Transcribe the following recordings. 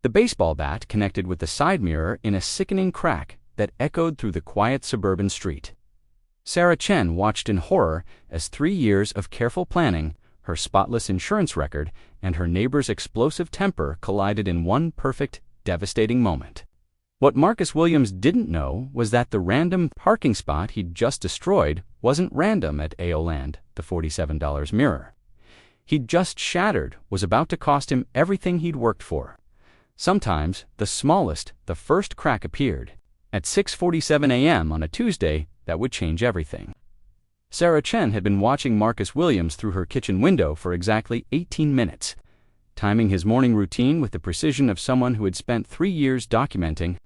The baseball bat connected with the side mirror in a sickening crack that echoed through the quiet suburban street. Sarah Chen watched in horror as 3 years of careful planning, her spotless insurance record, and her neighbor's explosive temper collided in one perfect, devastating moment. What Marcus Williams didn't know was that the random parking spot he'd just destroyed wasn't random at Aoland, the $47 mirror. He'd just shattered was about to cost him everything he'd worked for. Sometimes, the smallest, the first crack appeared. At 6:47 a.m. on a Tuesday, that would change everything. Sarah Chen had been watching Marcus Williams through her kitchen window for exactly 18 minutes, timing his morning routine with the precision of someone who had spent 3 years documenting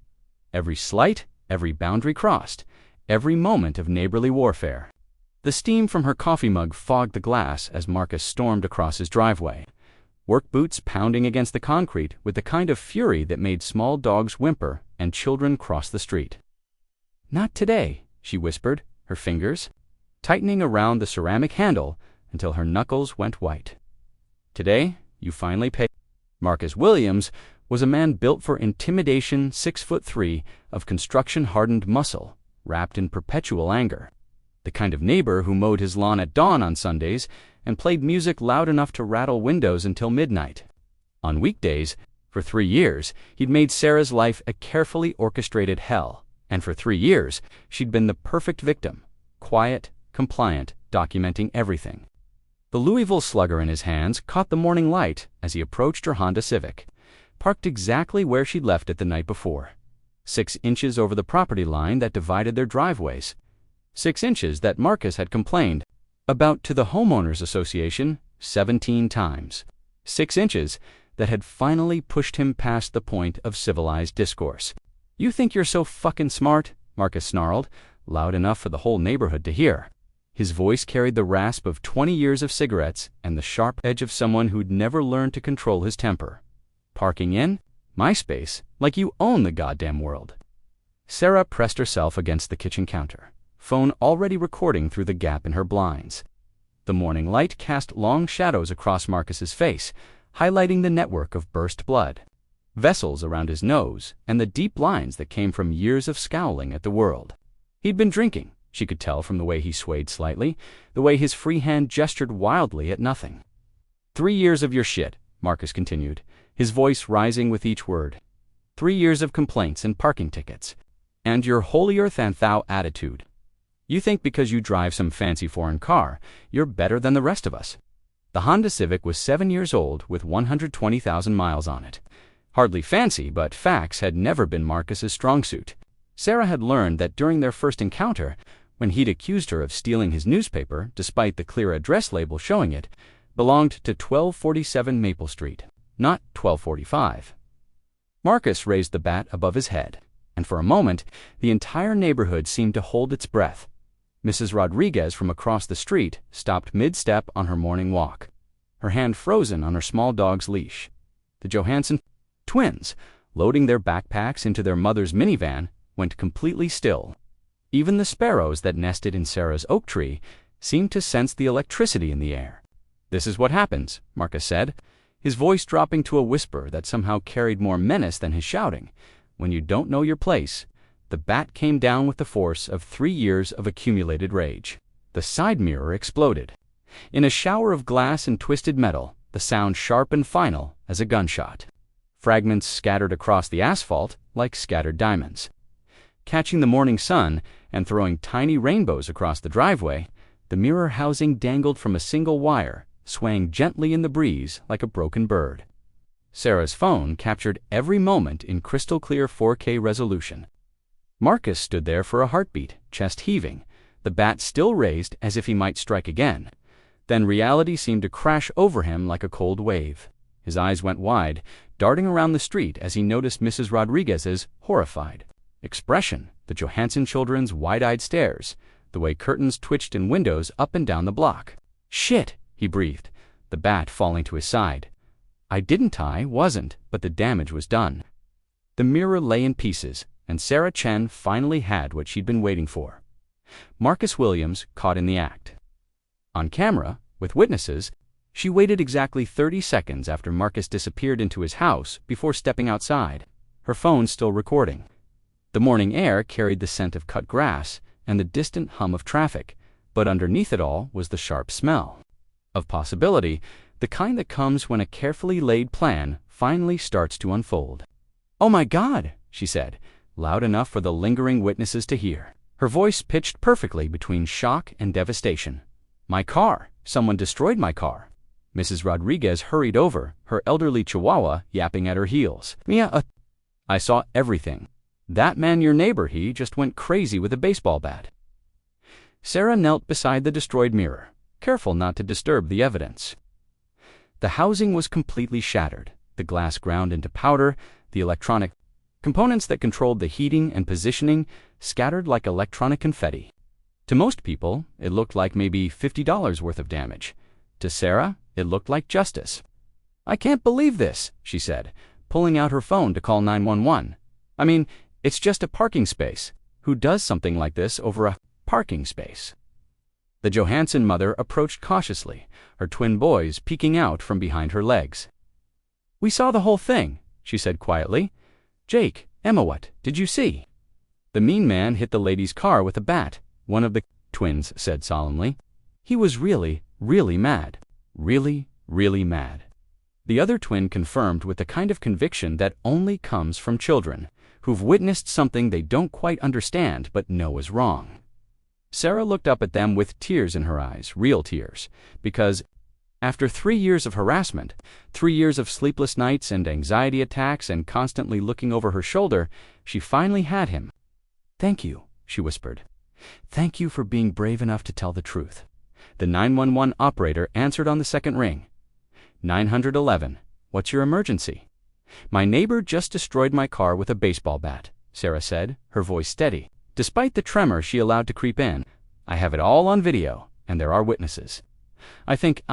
every slight, every boundary crossed, every moment of neighborly warfare. The steam from her coffee mug fogged the glass as Marcus stormed across his driveway, work boots pounding against the concrete with the kind of fury that made small dogs whimper and children cross the street. "Not today," she whispered, her fingers tightening around the ceramic handle until her knuckles went white. "Today, you finally pay." Marcus Williams was a man built for intimidation, 6'3", of construction-hardened muscle, wrapped in perpetual anger. The kind of neighbor who mowed his lawn at dawn on Sundays and played music loud enough to rattle windows until midnight. On weekdays, for 3 years, he'd made Sarah's life a carefully orchestrated hell, and for 3 years, she'd been the perfect victim, quiet, compliant, documenting everything. The Louisville Slugger in his hands caught the morning light as he approached her Honda Civic, parked exactly where she'd left it the night before, 6 inches over the property line that divided their driveways, 6 inches that Marcus had complained about to the Homeowners Association 17 times, 6 inches that had finally pushed him past the point of civilized discourse. "You think you're so fucking smart?" Marcus snarled, loud enough for the whole neighborhood to hear. His voice carried the rasp of 20 years of cigarettes and the sharp edge of someone who'd never learned to control his temper. "Parking in? My space, like you own the goddamn world." Sarah pressed herself against the kitchen counter, phone already recording through the gap in her blinds. The morning light cast long shadows across Marcus's face, highlighting the network of burst blood, vessels around his nose, and the deep lines that came from years of scowling at the world. He'd been drinking, she could tell from the way he swayed slightly, the way his free hand gestured wildly at nothing. 3 years of your shit, Marcus continued, his voice rising with each word. 3 years of complaints and parking tickets. And your holier-than-thou attitude. You think because you drive some fancy foreign car, you're better than the rest of us. The Honda Civic was 7 years old with 120,000 miles on it. Hardly fancy, but facts had never been Marcus's strong suit. Sarah had learned that during their first encounter, when he'd accused her of stealing his newspaper, despite the clear address label showing it, belonged to 1247 Maple Street, not 1245. Marcus raised the bat above his head, and for a moment, the entire neighborhood seemed to hold its breath. Mrs. Rodriguez from across the street stopped mid-step on her morning walk, her hand frozen on her small dog's leash. The Johansson twins, loading their backpacks into their mother's minivan, went completely still. Even the sparrows that nested in Sarah's oak tree seemed to sense the electricity in the air. "This is what happens," Marcus said, his voice dropping to a whisper that somehow carried more menace than his shouting. "When you don't know your place." The bat came down with the force of 3 years of accumulated rage. The side mirror exploded. In a shower of glass and twisted metal, the sound sharp and final as a gunshot. Fragments scattered across the asphalt like scattered diamonds. Catching the morning sun and throwing tiny rainbows across the driveway, the mirror housing dangled from a single wire, swaying gently in the breeze like a broken bird. Sarah's phone captured every moment in crystal-clear 4K resolution. Marcus stood there for a heartbeat, chest heaving, the bat still raised as if he might strike again. Then reality seemed to crash over him like a cold wave. His eyes went wide, darting around the street as he noticed Mrs. Rodriguez's horrified expression, the Johansson children's wide-eyed stares, the way curtains twitched in windows up and down the block. "Shit," he breathed, the bat falling to his side. I wasn't, but the damage was done. The mirror lay in pieces, and Sarah Chen finally had what she'd been waiting for. Marcus Williams caught in the act. On camera, with witnesses, She waited exactly 30 seconds after Marcus disappeared into his house before stepping outside, her phone still recording. The morning air carried the scent of cut grass and the distant hum of traffic, but underneath it all was the sharp smell of possibility, the kind that comes when a carefully laid plan finally starts to unfold. "Oh my God," she said, loud enough for the lingering witnesses to hear, her voice pitched perfectly between shock and devastation. "My car! Someone destroyed my car!" Mrs. Rodriguez hurried over, her elderly chihuahua yapping at her heels. "Mia, I saw everything. That man, your neighbor, he just went crazy with a baseball bat." Sarah knelt beside the destroyed mirror, careful not to disturb the evidence. The housing was completely shattered, the glass ground into powder, the electronic components that controlled the heating and positioning scattered like electronic confetti. To most people, it looked like maybe $50 worth of damage. To Sarah, it looked like justice. "I can't believe this," she said, pulling out her phone to call 911. "I mean, it's just a parking space. Who does something like this over a parking space?" The Johansson mother approached cautiously, her twin boys peeking out from behind her legs. "We saw the whole thing," she said quietly. "Jake, Emma, what did you see?" "The mean man hit the lady's car with a bat," one of the twins said solemnly. "He was really, really mad. Really, really mad." The other twin confirmed with the kind of conviction that only comes from children, who've witnessed something they don't quite understand but know is wrong. Sarah looked up at them with tears in her eyes, real tears, because after 3 years of harassment, 3 years of sleepless nights and anxiety attacks and constantly looking over her shoulder, she finally had him. "Thank you," she whispered. "Thank you for being brave enough to tell the truth." The 911 operator answered on the second ring. 911, what's your emergency? "My neighbor just destroyed my car with a baseball bat," Sarah said, her voice steady, despite the tremor she allowed to creep in. "I have it all on video, and there are witnesses. I think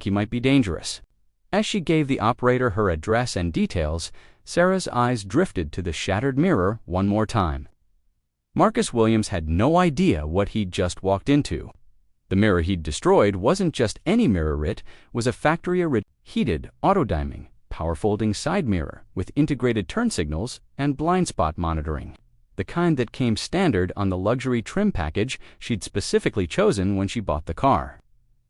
he might be dangerous." As she gave the operator her address and details, Sarah's eyes drifted to the shattered mirror one more time. Marcus Williams had no idea what he'd just walked into. The mirror he'd destroyed wasn't just any mirror, it was a factory-original heated, auto-dimming, power-folding side mirror with integrated turn signals and blind spot monitoring, the kind that came standard on the luxury trim package she'd specifically chosen when she bought the car,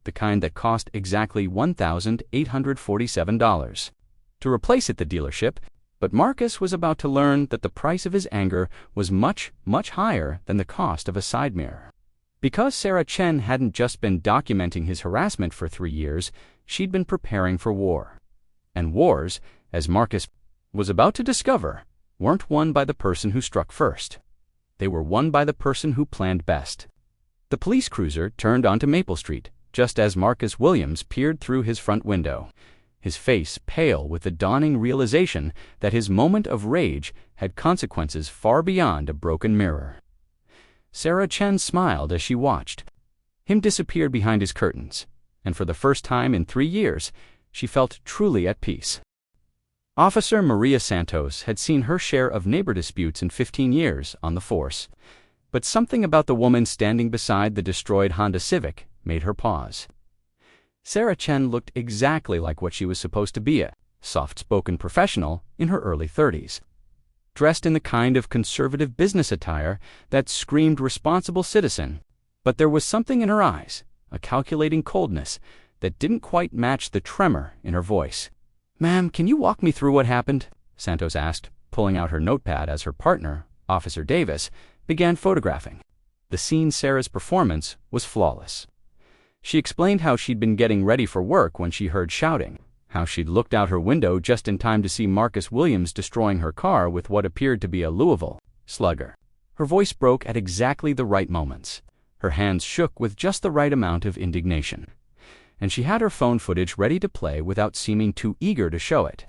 the kind that cost exactly $1,847. To replace it, the dealership, but Marcus was about to learn that the price of his anger was much, much higher than the cost of a side mirror. Because Sarah Chen hadn't just been documenting his harassment for 3 years, she'd been preparing for war. And wars, as Marcus was about to discover, weren't won by the person who struck first. They were won by the person who planned best. The police cruiser turned onto Maple Street, just as Marcus Williams peered through his front window, his face pale with the dawning realization that his moment of rage had consequences far beyond a broken mirror. Sarah Chen smiled as she watched him disappear behind his curtains, and for the first time in 3 years, she felt truly at peace. Officer Maria Santos had seen her share of neighbor disputes in 15 years on the force, but something about the woman standing beside the destroyed Honda Civic made her pause. Sarah Chen looked exactly like what she was supposed to be, a soft-spoken professional in her early 30s. Dressed in the kind of conservative business attire that screamed responsible citizen, but there was something in her eyes, a calculating coldness, that didn't quite match the tremor in her voice. "Ma'am, can you walk me through what happened?" Santos asked, pulling out her notepad as her partner, Officer Davis, began photographing. The scene Sarah's performance was flawless. She explained how she'd been getting ready for work when she heard shouting, how she'd looked out her window just in time to see Marcus Williams destroying her car with what appeared to be a Louisville Slugger. Her voice broke at exactly the right moments. Her hands shook with just the right amount of indignation. And she had her phone footage ready to play without seeming too eager to show it.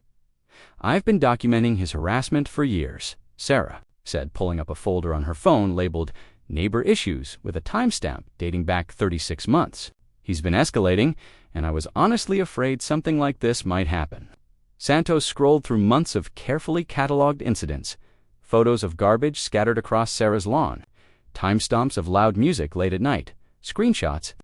"I've been documenting his harassment for years," Sarah said, pulling up a folder on her phone labeled Neighbor Issues with a timestamp dating back 36 months. "He's been escalating, and I was honestly afraid something like this might happen." Santos scrolled through months of carefully cataloged incidents, photos of garbage scattered across Sarah's lawn, timestamps of loud music late at night, screenshots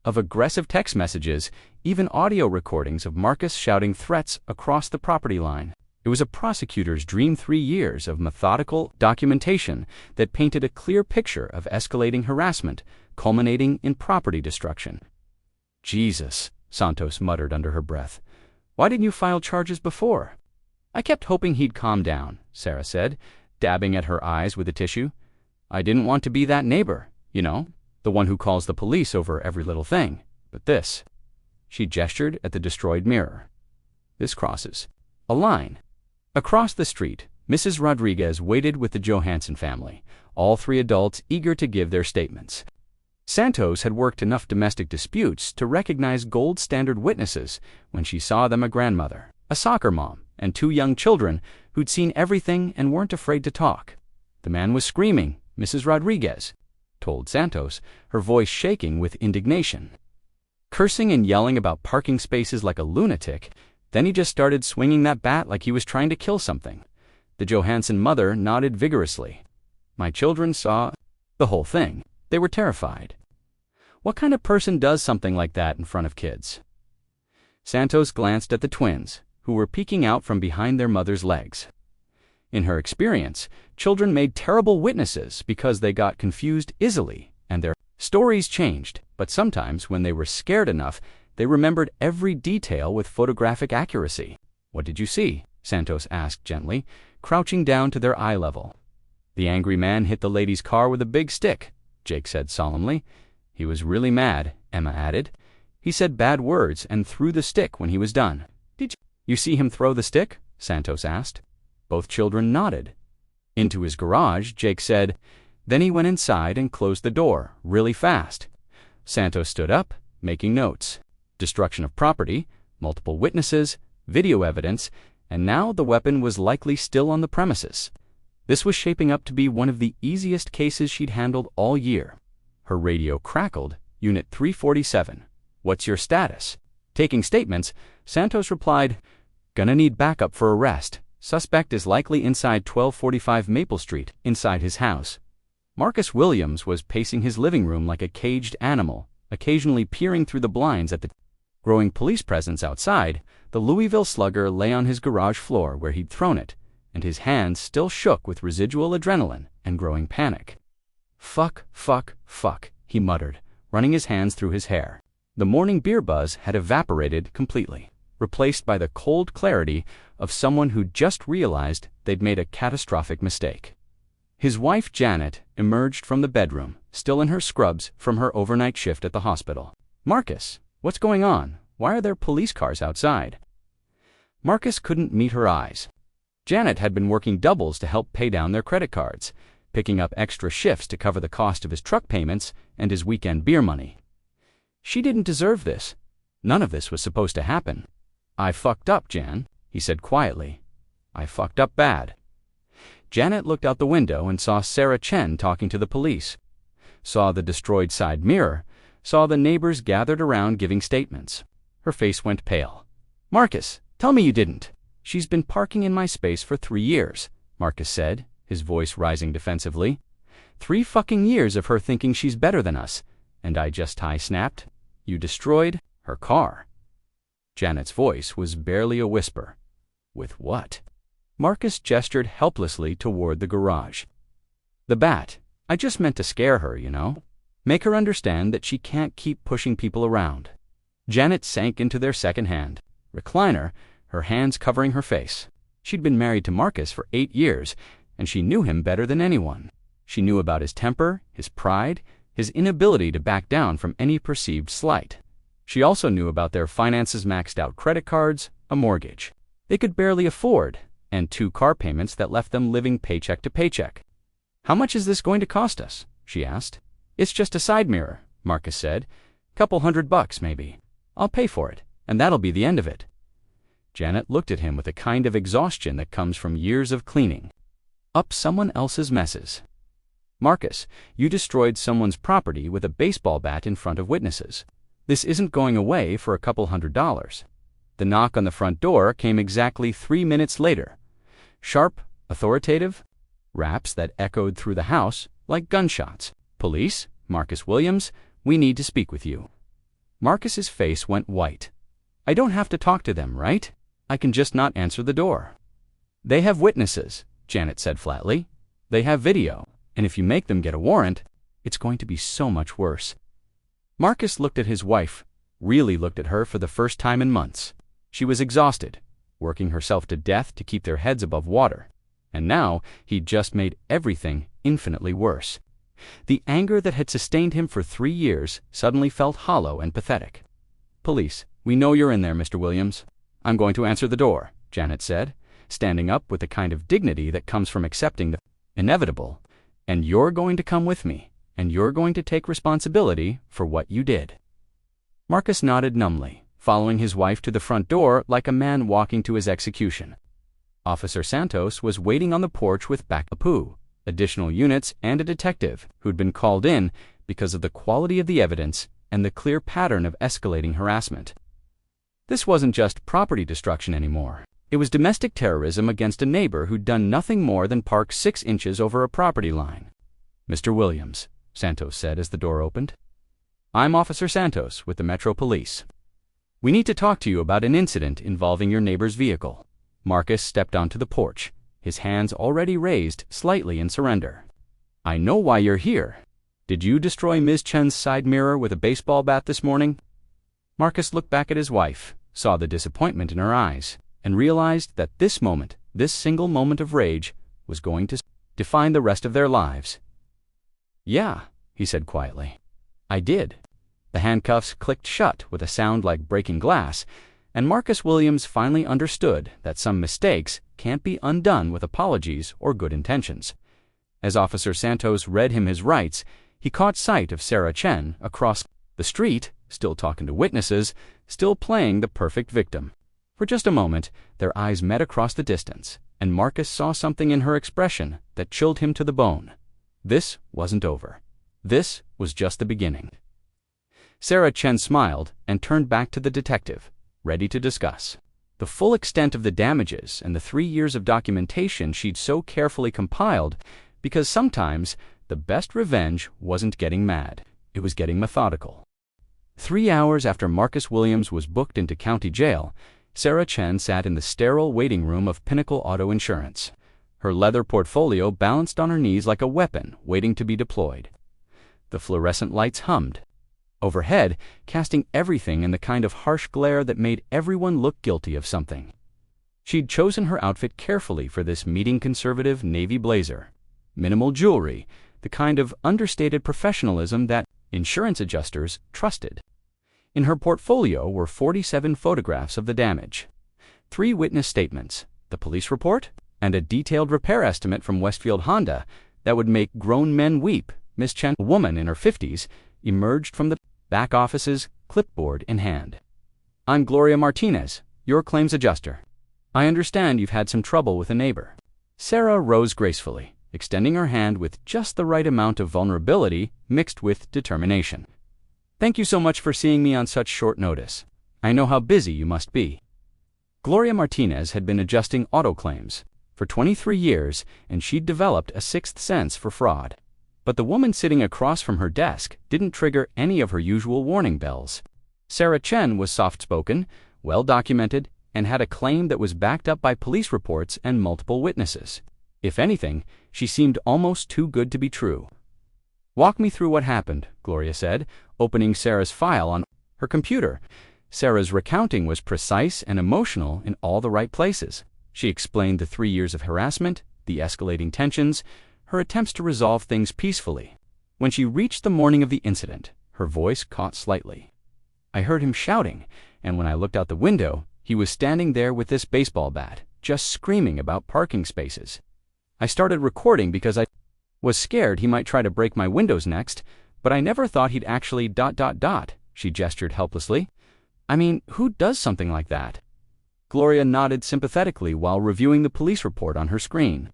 of aggressive text messages, even audio recordings of Marcus shouting threats across the property line. It was a prosecutor's dream. 3 years of methodical documentation that painted a clear picture of escalating harassment, culminating in property destruction. Jesus, Santos muttered under her breath. Why didn't you file charges before? I kept hoping he'd calm down, Sarah said, dabbing at her eyes with a tissue. I didn't want to be that neighbor, you know, the one who calls the police over every little thing. But this. She gestured at the destroyed mirror. This crosses a line. Across the street, Mrs. Rodriguez waited with the Johansson family, all 3 adults eager to give their statements. Santos had worked enough domestic disputes to recognize gold standard witnesses when she saw them: a grandmother, a soccer mom, and 2 young children who'd seen everything and weren't afraid to talk. The man was screaming, Mrs. Rodriguez told Santos, her voice shaking with indignation. Cursing and yelling about parking spaces like a lunatic. Then he just started swinging that bat like he was trying to kill something. The Johansson mother nodded vigorously. My children saw the whole thing. They were terrified. What kind of person does something like that in front of kids? Santos glanced at the twins, who were peeking out from behind their mother's legs. In her experience, children made terrible witnesses because they got confused easily, and their stories changed, but sometimes when they were scared enough, they remembered every detail with photographic accuracy. What did you see? Santos asked gently, crouching down to their eye level. The angry man hit the lady's car with a big stick, Jake said solemnly. He was really mad, Emma added. He said bad words and threw the stick when he was done. Did you see him throw the stick? Santos asked. Both children nodded. Into his garage, Jake said. Then he went inside and closed the door, really fast. Santos stood up, making notes. Destruction of property, multiple witnesses, video evidence, and now the weapon was likely still on the premises. This was shaping up to be one of the easiest cases she'd handled all year. Her radio crackled. Unit 347. What's your status? Taking statements, Santos replied, Gonna need backup for arrest. Suspect is likely inside 1245 Maple Street, inside his house. Marcus Williams was pacing his living room like a caged animal, occasionally peering through the blinds at the growing police presence outside. The Louisville slugger lay on his garage floor where he'd thrown it, and his hands still shook with residual adrenaline and growing panic. Fuck, fuck, fuck, he muttered, running his hands through his hair. The morning beer buzz had evaporated completely, replaced by the cold clarity of someone who just realized they'd made a catastrophic mistake. His wife, Janet, emerged from the bedroom, still in her scrubs from her overnight shift at the hospital. Marcus, what's going on? Why are there police cars outside? Marcus couldn't meet her eyes. Janet had been working doubles to help pay down their credit cards, picking up extra shifts to cover the cost of his truck payments and his weekend beer money. She didn't deserve this. None of this was supposed to happen. I fucked up, Jan, he said quietly. I fucked up bad. Janet looked out the window and saw Sarah Chen talking to the police, saw the destroyed side mirror, saw the neighbors gathered around giving statements. Her face went pale. Marcus, tell me you didn't. She's been parking in my space for 3 years, Marcus said, his voice rising defensively. 3 fucking years of her thinking she's better than us, and I just snapped. You destroyed her car. Janet's voice was barely a whisper. With what? Marcus gestured helplessly toward the garage. The bat. I just meant to scare her, you know. Make her understand that she can't keep pushing people around. Janet sank into their second-hand recliner, her hands covering her face. She'd been married to Marcus for 8 years, and she knew him better than anyone. She knew about his temper, his pride, his inability to back down from any perceived slight. She also knew about their finances, maxed out credit cards, a mortgage they could barely afford, and 2 car payments that left them living paycheck to paycheck. How much is this going to cost us? She asked. It's just a side mirror, Marcus said. Couple $100 maybe. I'll pay for it, and that'll be the end of it. Janet looked at him with a kind of exhaustion that comes from years of cleaning up someone else's messes. Marcus, you destroyed someone's property with a baseball bat in front of witnesses. This isn't going away for a couple $100. The knock on the front door came exactly 3 minutes later. Sharp, authoritative, raps that echoed through the house like gunshots. Police, Marcus Williams, we need to speak with you. Marcus's face went white, I don't have to talk to them, right? I can just not answer the door. They have witnesses, Janet said flatly. They have video, and if you make them get a warrant, it's going to be so much worse. Marcus looked at his wife, really looked at her for the first time in months. She was exhausted, working herself to death to keep their heads above water. And now he'd just made everything infinitely worse. The anger that had sustained him for 3 years suddenly felt hollow and pathetic. Police, we know you're in there, Mr. Williams. I'm going to answer the door, Janet said, standing up with the kind of dignity that comes from accepting the inevitable. And you're going to come with me, and you're going to take responsibility for what you did. Marcus nodded numbly, following his wife to the front door like a man walking to his execution. Officer Santos was waiting on the porch with backup, additional units, and a detective who'd been called in because of the quality of the evidence and the clear pattern of escalating harassment. This wasn't just property destruction anymore. It was domestic terrorism against a neighbor who'd done nothing more than park 6 inches over a property line. Mr. Williams, Santos said as the door opened. I'm Officer Santos with the Metro Police. We need to talk to you about an incident involving your neighbor's vehicle. Marcus stepped onto the porch, his hands already raised slightly in surrender. I know why you're here. Did you destroy Ms. Chen's side mirror with a baseball bat this morning? Marcus looked back at his wife, saw the disappointment in her eyes, and realized that this moment, this single moment of rage, was going to define the rest of their lives. Yeah, he said quietly. I did. The handcuffs clicked shut with a sound like breaking glass, and Marcus Williams finally understood that some mistakes can't be undone with apologies or good intentions. As Officer Santos read him his rights, he caught sight of Sarah Chen across the street, still talking to witnesses, still playing the perfect victim. For just a moment, their eyes met across the distance, and Marcus saw something in her expression that chilled him to the bone. This wasn't over. This was just the beginning. Sarah Chen smiled and turned back to the detective, ready to discuss the full extent of the damages and the 3 years of documentation she'd so carefully compiled, because sometimes the best revenge wasn't getting mad, it was getting methodical. 3 hours after Marcus Williams was booked into county jail, Sarah Chen sat in the sterile waiting room of Pinnacle Auto Insurance. Her leather portfolio balanced on her knees like a weapon waiting to be deployed. The fluorescent lights hummed overhead, casting everything in the kind of harsh glare that made everyone look guilty of something. She'd chosen her outfit carefully for this meeting: conservative navy blazer, minimal jewelry, the kind of understated professionalism that insurance adjusters trusted. In her portfolio were 47 photographs of the damage, 3 witness statements, the police report, and a detailed repair estimate from Westfield Honda that would make grown men weep. Miss Chen, a woman in her 50s, emerged from the back office's clipboard in hand. I'm Gloria Martinez, your claims adjuster. I understand you've had some trouble with a neighbor. Sarah rose gracefully, extending her hand with just the right amount of vulnerability mixed with determination. Thank you so much for seeing me on such short notice. I know how busy you must be. Gloria Martinez had been adjusting auto claims for 23 years, and she'd developed a 6th sense for fraud. But the woman sitting across from her desk didn't trigger any of her usual warning bells. Sarah Chen was soft-spoken, well-documented, and had a claim that was backed up by police reports and multiple witnesses. If anything, she seemed almost too good to be true. Walk me through what happened, Gloria said, opening Sarah's file on her computer. Sarah's recounting was precise and emotional in all the right places. She explained the 3 years of harassment, the escalating tensions, her attempts to resolve things peacefully. When she reached the morning of the incident, her voice caught slightly. I heard him shouting, and when I looked out the window, he was standing there with this baseball bat, just screaming about parking spaces. I started recording because I was scared he might try to break my windows next, but I never thought he'd actually ... She gestured helplessly. I mean, who does something like that? Gloria nodded sympathetically while reviewing the police report on her screen.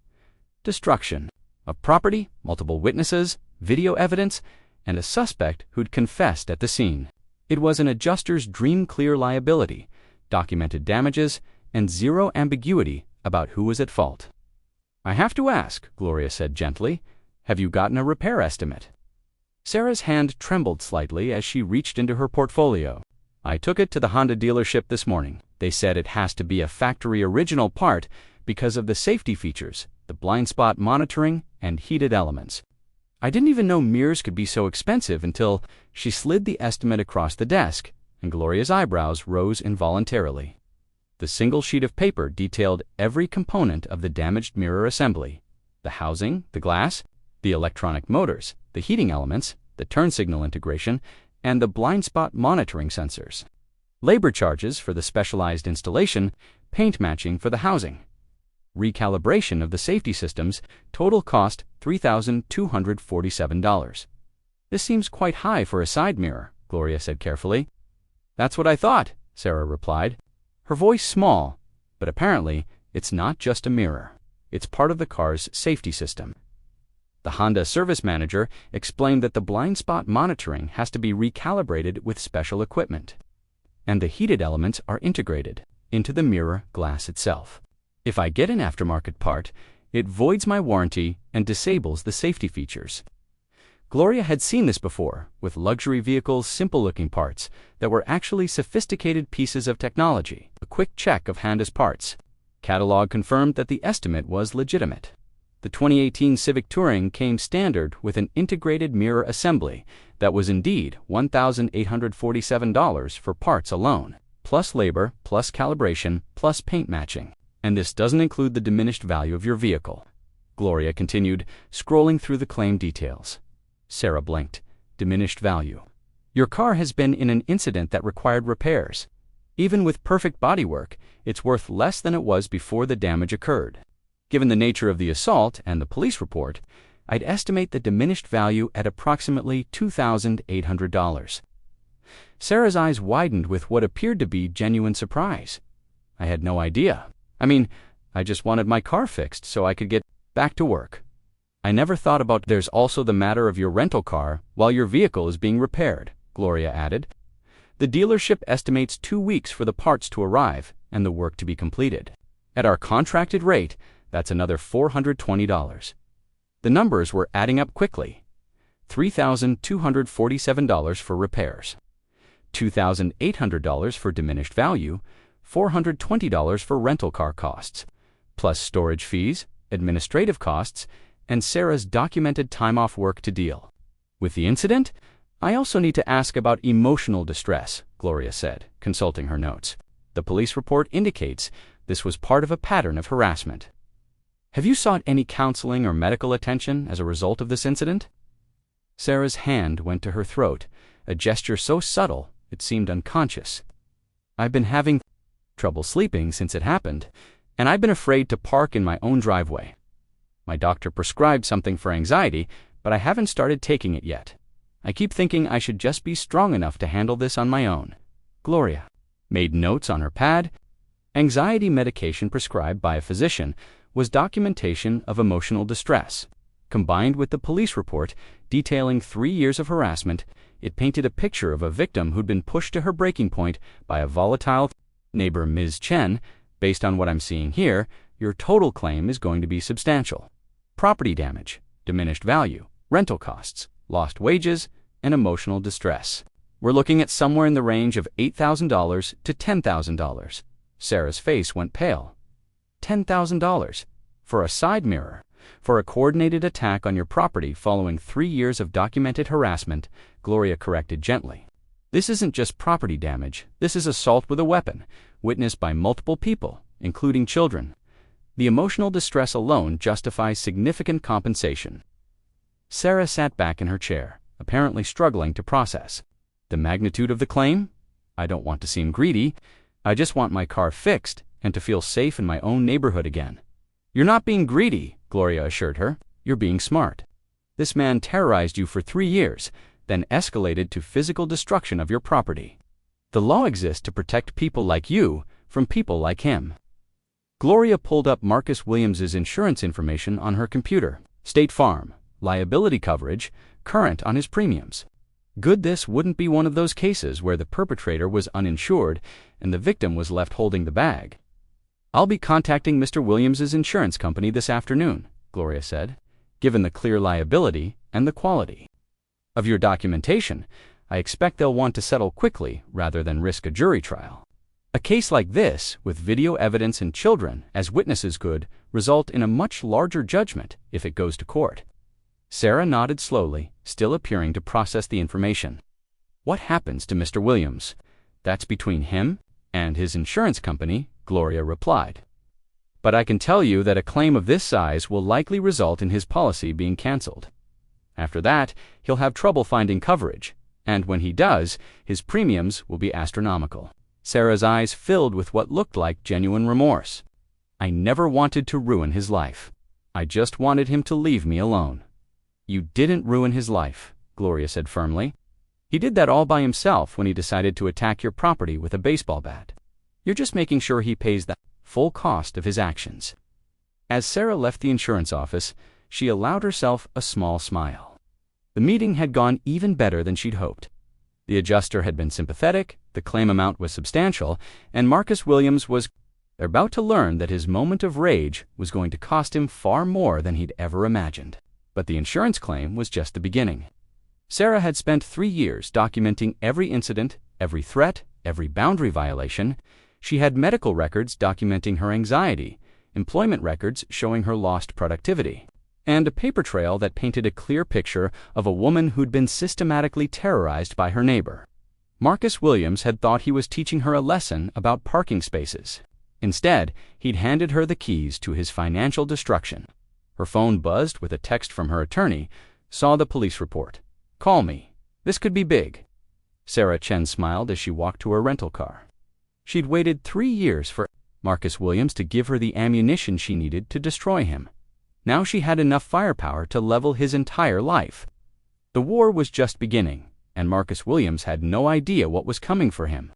Destruction of property, multiple witnesses, video evidence, and a suspect who'd confessed at the scene. It was an adjuster's dream-clear liability, documented damages, and zero ambiguity about who was at fault. I have to ask, Gloria said gently, have you gotten a repair estimate? Sarah's hand trembled slightly as she reached into her portfolio. I took it to the Honda dealership this morning. They said it has to be a factory original part because of the safety features, the blind spot monitoring, and heated elements. I didn't even know mirrors could be so expensive until she slid the estimate across the desk, and Gloria's eyebrows rose involuntarily. The single sheet of paper detailed every component of the damaged mirror assembly: the housing, the glass, the electronic motors, the heating elements, the turn signal integration, and the blind spot monitoring sensors. Labor charges for the specialized installation, paint matching for the housing. Recalibration of the safety systems, total cost $3,247. This seems quite high for a side mirror, Gloria said carefully. That's what I thought, Sarah replied, her voice small, but apparently it's not just a mirror. It's part of the car's safety system. The Honda service manager explained that the blind spot monitoring has to be recalibrated with special equipment, and the heated elements are integrated into the mirror glass itself. If I get an aftermarket part, it voids my warranty and disables the safety features. Gloria had seen this before, with luxury vehicles' simple-looking parts that were actually sophisticated pieces of technology. A quick check of Honda's parts catalog confirmed that the estimate was legitimate. The 2018 Civic Touring came standard with an integrated mirror assembly that was indeed $1,847 for parts alone, plus labor, plus calibration, plus paint matching. And this doesn't include the diminished value of your vehicle. Gloria continued, scrolling through the claim details. Sarah blinked. Diminished value. Your car has been in an incident that required repairs. Even with perfect bodywork, it's worth less than it was before the damage occurred. Given the nature of the assault and the police report, I'd estimate the diminished value at approximately $2,800. Sarah's eyes widened with what appeared to be genuine surprise. I had no idea. I just wanted my car fixed so I could get back to work. I never thought about there's also the matter of your rental car while your vehicle is being repaired, Gloria added. The dealership estimates 2 weeks for the parts to arrive and the work to be completed. At our contracted rate, that's another $420. The numbers were adding up quickly. $3,247 for repairs, $2,800 for diminished value, $420 for rental car costs, plus storage fees, administrative costs, and Sarah's documented time off work to deal. With the incident, I also need to ask about emotional distress, Gloria said, consulting her notes. The police report indicates this was part of a pattern of harassment. Have you sought any counseling or medical attention as a result of this incident? Sarah's hand went to her throat, a gesture so subtle it seemed unconscious. I've been having trouble sleeping since it happened, and I've been afraid to park in my own driveway. My doctor prescribed something for anxiety, but I haven't started taking it yet. I keep thinking I should just be strong enough to handle this on my own. Gloria made notes on her pad. Anxiety medication prescribed by a physician was documentation of emotional distress. Combined with the police report detailing 3 years of harassment, it painted a picture of a victim who'd been pushed to her breaking point by a volatile neighbor, Ms. Chen. Based on what I'm seeing here, your total claim is going to be substantial. Property damage, diminished value, rental costs, lost wages, and emotional distress. We're looking at somewhere in the range of $8,000 to $10,000. Sarah's face went pale. $10,000 for a side mirror, for a coordinated attack on your property following 3 years of documented harassment, Gloria corrected gently. This isn't just property damage, this is assault with a weapon, witnessed by multiple people, including children. The emotional distress alone justifies significant compensation. Sarah sat back in her chair, apparently struggling to process. The magnitude of the claim? I don't want to seem greedy. I just want my car fixed and to feel safe in my own neighborhood again. You're not being greedy, Gloria assured her. You're being smart. This man terrorized you for 3 years, then escalated to physical destruction of your property. The law exists to protect people like you from people like him. Gloria pulled up Marcus Williams's insurance information on her computer. State Farm, liability coverage, current on his premiums. Good, this wouldn't be one of those cases where the perpetrator was uninsured and the victim was left holding the bag. I'll be contacting Mr. Williams's insurance company this afternoon, Gloria said. Given the clear liability and the quality of your documentation, I expect they'll want to settle quickly rather than risk a jury trial. A case like this, with video evidence and children as witnesses, could result in a much larger judgment if it goes to court. Sarah nodded slowly, still appearing to process the information. What happens to Mr. Williams? That's between him and his insurance company, Gloria replied. But I can tell you that a claim of this size will likely result in his policy being canceled. After that, he'll have trouble finding coverage, and when he does, his premiums will be astronomical. Sarah's eyes filled with what looked like genuine remorse. I never wanted to ruin his life. I just wanted him to leave me alone. You didn't ruin his life, Gloria said firmly. He did that all by himself when he decided to attack your property with a baseball bat. You're just making sure he pays the full cost of his actions. As Sarah left the insurance office, she allowed herself a small smile. The meeting had gone even better than she'd hoped. The adjuster had been sympathetic, the claim amount was substantial, and Marcus Williams was about to learn that his moment of rage was going to cost him far more than he'd ever imagined. But the insurance claim was just the beginning. Sarah had spent 3 years documenting every incident, every threat, every boundary violation. She had medical records documenting her anxiety, employment records showing her lost productivity, and a paper trail that painted a clear picture of a woman who'd been systematically terrorized by her neighbor. Marcus Williams had thought he was teaching her a lesson about parking spaces. Instead, he'd handed her the keys to his financial destruction. Her phone buzzed with a text from her attorney. Saw the police report. Call me. This could be big. Sarah Chen smiled as she walked to her rental car. She'd waited 3 years for Marcus Williams to give her the ammunition she needed to destroy him. Now she had enough firepower to level his entire life. The war was just beginning, and Marcus Williams had no idea what was coming for him.